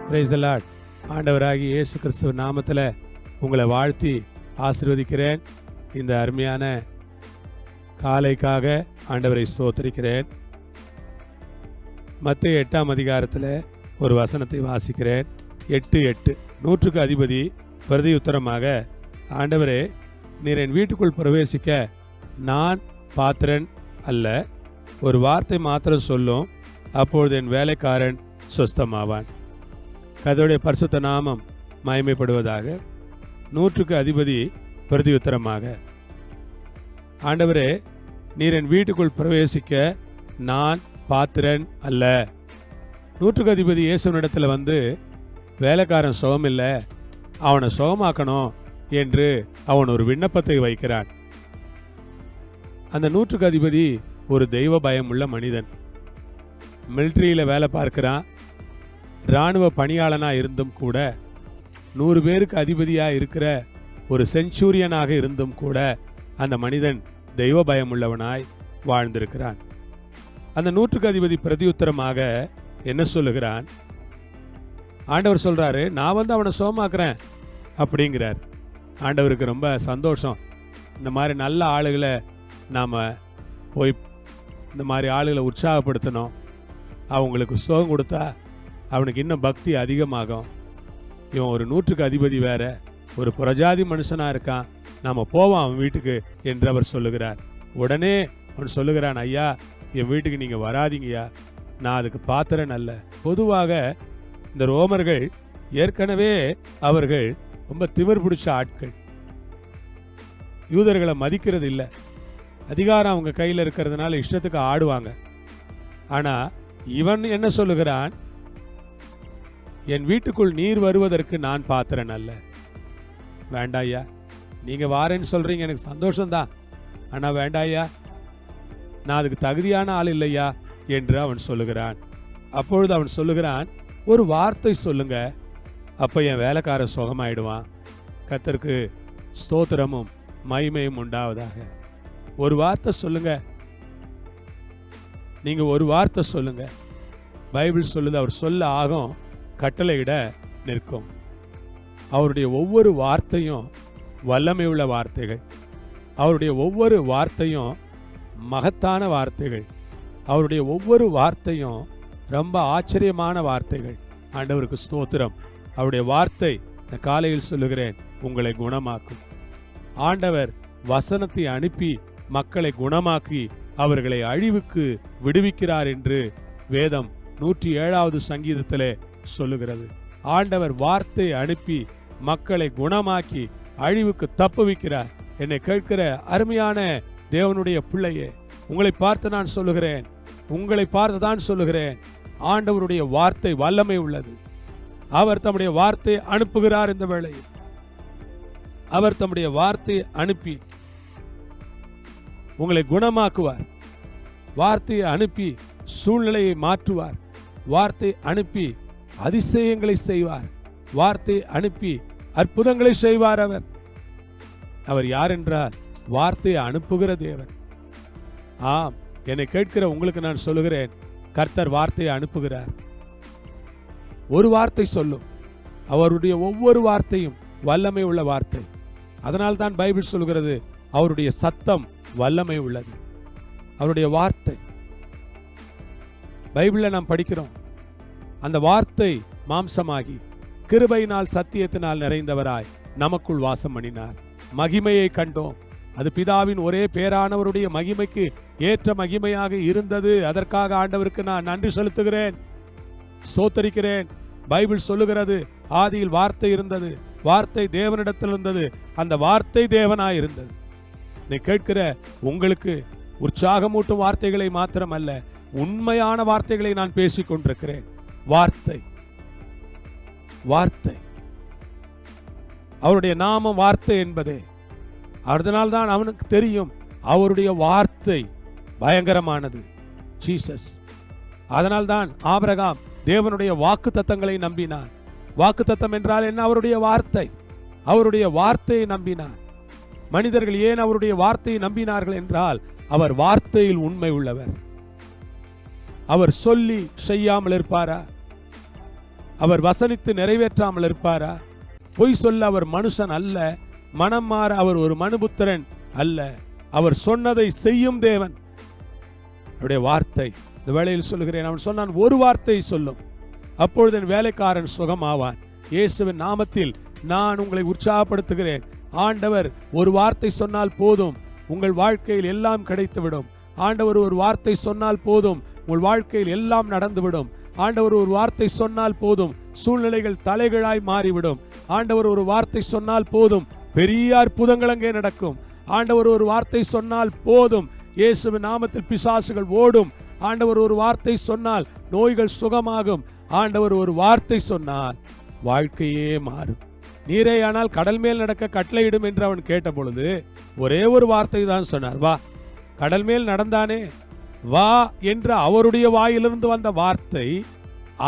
Praise the Lord. ஆண்டவராகிய இயேசு கிறிஸ்துவ நாமத்தில் உங்களை வாழ்த்தி ஆசீர்வதிக்கிறேன். இந்த அருமையான காலைக்காக ஆண்டவரை ஸ்தோத்திரிக்கிறேன். மத்தேயு 8ஆம் அதிகாரத்தில் ஒரு வசனத்தை வாசிக்கிறேன். 8:8 நூற்றுக்கு அதிபதி பிரதியுத்தரமாக, ஆண்டவரே, நீர் என் வீட்டுக்குள் பிரவேசிக்க நான் பாத்திரன் அல்ல. ஒரு வார்த்தை மாத்திரம் சொல்லும், அப்பொழுது என் வேலைக்காரன் சொஸ்தமாவான். கர்த்தருடைய பரிசுத்த நாமம் மகிமைப்படுவதாக. நூற்றுக்கு அதிபதி பிரதியுத்தரமாக, ஆண்டவரே, நீர் என் வீட்டுக்குள் பிரவேசிக்க நான் பாத்திரன் அல்ல. நூற்றுக்கு அதிபதி இயேசுவினிடத்தில் வந்து, வேலைக்காரன் சுகமில்லை, அவனை சுகமாக்கணும் என்று அவன் ஒரு விண்ணப்பத்தை வைக்கிறான். அந்த நூற்றுக்கு அதிபதி ஒரு தெய்வ பயம் உள்ள மனிதன். மிலிட்ரியில் வேலை பார்க்கிறான். இராணுவ பணியாளனாக இருந்தும் கூட, 100 பேருக்கு அதிபதியாக இருக்கிற ஒரு செஞ்சூரியனாக இருந்தும் கூட அந்த மனிதன் தெய்வ பயம் உள்ளவனாய் வாழ்ந்திருக்கிறான். அந்த நூற்றுக்கு அதிபதி பிரதியுத்தரமாக என்ன சொல்லுகிறான்? ஆண்டவர் சொல்றாரு, நான் வந்து அவனை சுகமாக்குறேன் அப்படிங்கிறார். ஆண்டவருக்கு ரொம்ப சந்தோஷம். இந்த மாதிரி நல்ல ஆளுகளை நாம் போய் இந்த மாதிரி ஆளுகளை உற்சாகப்படுத்தணும். அவங்களுக்கு சுகம் கொடுத்தா அவனுக்கு இன்னும் பக்தி அதிகமாகும். இவன் ஒரு நூற்றுக்கு அதிபதி வேற, ஒரு புறஜாதி மனுஷனாக இருக்கான், நாம் போவோம் அவன் வீட்டுக்கு என்று அவர் சொல்லுகிறார். உடனே அவன் சொல்லுகிறான், ஐயா, என் வீட்டுக்கு நீங்கள் வராதிங்கய்யா, நான் அதுக்கு பாத்திரன் அல்ல. பொதுவாக இந்த ரோமர்கள் ஏற்கனவே அவர்கள் ரொம்ப திமிர் பிடிச்ச ஆட்கள். யூதர்களை மதிக்கிறது இல்லை. அதிகாரம் அவங்க கையில் இருக்கிறதுனால இஷ்டத்துக்கு ஆடுவாங்க. ஆனால் இவன் என்ன சொல்லுகிறான்? என் வீட்டுக்குள் நீர் வருவதற்கு நான் பாத்திரன் அல்ல. வேண்டாயா, நீங்கள் வாரேன்னு சொல்கிறீங்க, எனக்கு சந்தோஷம்தான், ஆனால் வேண்டாயா, நான் அதுக்கு தகுதியான ஆள் இல்லையா என்று அவன் சொல்லுகிறான். அப்பொழுது அவன் சொல்லுகிறான், ஒரு வார்த்தை சொல்லுங்க, அப்போ என் வேலைக்காரன் சுகமாயிடுவான். கர்த்தருக்கு ஸ்தோத்திரமும் மகிமையும் உண்டாவதாக. ஒரு வார்த்தை சொல்லுங்க, நீங்க ஒரு வார்த்தை சொல்லுங்க. பைபிள் சொல்லுது, அவர் சொல்ல ஆகும், கட்டளையிட நிற்கும். அவருடைய ஒவ்வொரு வார்த்தையும் வல்லமை உள்ள வார்த்தைகள். அவருடைய ஒவ்வொரு வார்த்தையும் மகத்தான வார்த்தைகள். அவருடைய ஒவ்வொரு வார்த்தையும் ரொம்ப ஆச்சரியமான வார்த்தைகள். ஆண்டவருக்கு ஸ்தோத்திரம். அவருடைய வார்த்தை இந்த காலையில் சொல்லுகிறேன், உங்களை குணமாக்கும். ஆண்டவர் வசனத்தை அனுப்பி மக்களை குணமாக்கி அவர்களை அழிவுக்கு விடுவிக்கிறார் என்று வேதம் 107வது சங்கீதத்திலே சொல்லுகிறது. ஆண்டவர் வார்த்தை அனுப்பி மக்களை குணமாக்கி அழிவுக்கு தப்புவிக்கிறார். என்னை கேட்கிற அருமையான தேவனுடைய பிள்ளையே, உங்களை பார்த்து நான் சொல்லுகிறேன், உங்களை பார்த்து தான் சொல்லுகிறேன், ஆண்டவருடைய வார்த்தை வல்லமை உள்ளது. அவர் தம்முடைய வார்த்தை அனுப்புகிறார். இந்த வேளையில் அவர் தம்முடைய வார்த்தையை அனுப்பி உங்களை குணமாக்குவார். வார்த்தையை அனுப்பி சூழ்நிலையை மாற்றுவார். வார்த்தை அனுப்பி அதிசயங்களை செய்வார். வார்த்தை அனுப்பி அற்புதங்களை செய்வார். அவர் யார் என்றால், வார்த்தையை அனுப்புகிற தேவன். ஆம், என்னை கேட்கிற உங்களுக்கு நான் சொல்லுகிறேன், கர்த்தர் வார்த்தையை அனுப்புகிறார். ஒரு வார்த்தை சொல்லும். அவருடைய ஒவ்வொரு வார்த்தையும் வல்லமை உள்ள வார்த்தை. அதனால் தான் பைபிள் சொல்கிறது, அவருடைய சத்தம் வல்லமை உள்ளது. அவருடைய வார்த்தை பைபிள்ல நாம் படிக்கிறோம். அந்த வார்த்தை மாம்சமாகி கிருபையினால் சத்தியத்தினால் நிறைந்தவராய் நமக்குள் வாசம் பண்ணினார். மகிமையை கண்டோம். அது பிதாவின் ஒரே பேரானவருடைய மகிமைக்கு ஏற்ற மகிமையாக இருந்தது. அதற்காக ஆண்டவருக்கு நான் நன்றி செலுத்துகிறேன், ஸ்தோத்தரிக்கிறேன். பைபிள் சொல்லுகிறது, ஆதியில் வார்த்தை இருந்தது, வார்த்தை தேவனிடத்தில் இருந்தது, அந்த வார்த்தை தேவனாய் இருந்தது. நீ கேட்கிற உங்களுக்கு உற்சாகமூட்டும் வார்த்தைகளை மாத்திரமல்ல, உண்மையான வார்த்தைகளை நான் பேசிக் கொண்டிருக்கிறேன். வார்த்தை வார்த்தை அவருடைய நாமம் வார்த்தை என்பதே. அதனால்தான் அவனுக்கு தெரியும், அவருடைய வார்த்தை பயங்கரமானது, ஜீசஸ். அதனால்தான் ஆபிரகாம் தேவனுடைய வாக்கு தத்தங்களை நம்பினார். வாக்கு தத்தம் என்றால் என்ன? அவருடைய வார்த்தை. அவருடைய வார்த்தையை நம்பினார். மனிதர்கள் ஏன் அவருடைய வார்த்தையை நம்பினார்கள் என்றால், அவர் வார்த்தையில் உண்மை உள்ளவர். அவர் சொல்லி செய்யாமல் இருப்பாரா? அவர் வசனித்து நிறைவேற்றாமல் இருப்பாரா? பொய் சொல்ல அவர் மனுஷன் அல்ல, மனம் மாற அவர் ஒரு மனுபுத்திரன் அல்ல. அவர் சொன்னதை செய்யும் தேவன். அவருடைய வார்த்தை இந்த வேளையில் சொல்லுகிறேன், அவன் சொன்னான், ஒரு வார்த்தை சொல்லும், அப்பொழுது என் வேலைக்காரன் சுகமாவான். இயேசுவின் நாமத்தில் நான் உங்களை உற்சாகப்படுத்துகிறேன். ஆண்டவர் ஒரு வார்த்தை சொன்னால் போதும், உங்கள் வாழ்க்கையில் எல்லாம் கிடைத்துவிடும். ஆண்டவர் ஒரு வார்த்தை சொன்னால் போதும், உங்கள் வாழ்க்கையில் எல்லாம் நடந்துவிடும். ஆண்டவர் ஒரு வார்த்தை சொன்னால் போதும், சூழ்நிலைகள் தலைகளாய் மாறிவிடும். ஆண்டவர் ஒரு வார்த்தை சொன்னால் போதும், பெரிய அற்புதங்கள் அங்கே நடக்கும். ஆண்டவர் ஒரு வார்த்தை சொன்னால் போதும், இயேசுவின் நாமத்தில் பிசாசுகள் ஓடும். ஆண்டவர் ஒரு வார்த்தை சொன்னால் நோய்கள் சுகமாகும். ஆண்டவர் ஒரு வார்த்தை சொன்னால் வாழ்க்கையே மாறும். நீரே ஆனால் கடல் மேல் நடக்க கட்டளையிடும் என்று அவன் கேட்ட பொழுது ஒரே ஒரு வார்த்தை தான் சொன்னார், வா. கடல் மேல் நடந்தானே, வா என்ற அவருடைய வாயிலிருந்து வந்த வார்த்தை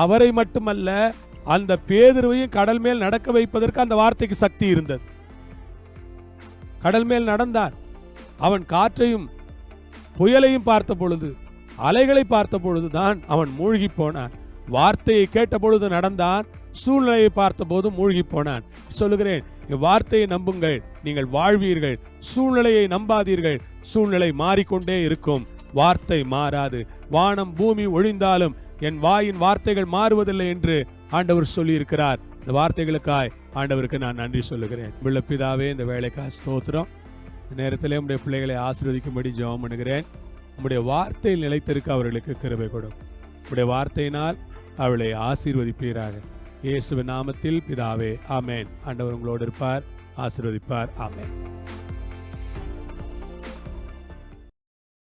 அவரை மட்டுமல்ல, அந்த பேதுருவையும் கடல் மேல் நடக்க வைப்பதற்கு அந்த வார்த்தைக்கு சக்தி இருந்தது. கடல் மேல் நடந்தான். அவன் காற்றையும் புயலையும் பார்த்த பொழுது, அலைகளை பார்த்த பொழுதுதான் அவன் மூழ்கி போனான். வார்த்தையை கேட்ட பொழுது நடந்தான், சூழ்நிலையை பார்த்த போது மூழ்கி போனான். சொல்லுகிறேன், வார்த்தையை நம்புங்கள், நீங்கள் வாழ்வீர்கள். சூழ்நிலையை நம்பாதீர்கள், சூழ்நிலை மாறிக்கொண்டே இருக்கும், வார்த்தை மாறாது. வானம் பூமி ஒழிந்தாலும் என் வாயின் வார்த்தைகள் மாறுவதில்லை என்று ஆண்டவர் சொல்லி இருக்கிறார். இந்த வார்த்தைகளுக்காய் ஆண்டவருக்கு நான் நன்றி சொல்லுகிறேன். உள்ள பிதாவே, இந்த வேலைக்காக ஸ்தோத்திரம். இந்த நேரத்திலே உம்முடைய பிள்ளைகளை ஆசீர்வதிக்கும்படி ஜெபம் பண்ணுகிறேன். உம்முடைய வார்த்தையில் நிலைத்திருக்க அவர்களுக்கு கிருபை கொடும். உம்முடைய வார்த்தையினால் அவளை ஆசீர்வதிப்பீராக. இயேசுவின் நாமத்தில் பிதாவே, ஆமென். ஆண்டவர் உங்களோடு இருப்பார், ஆசீர்வதிப்பார். ஆமென்.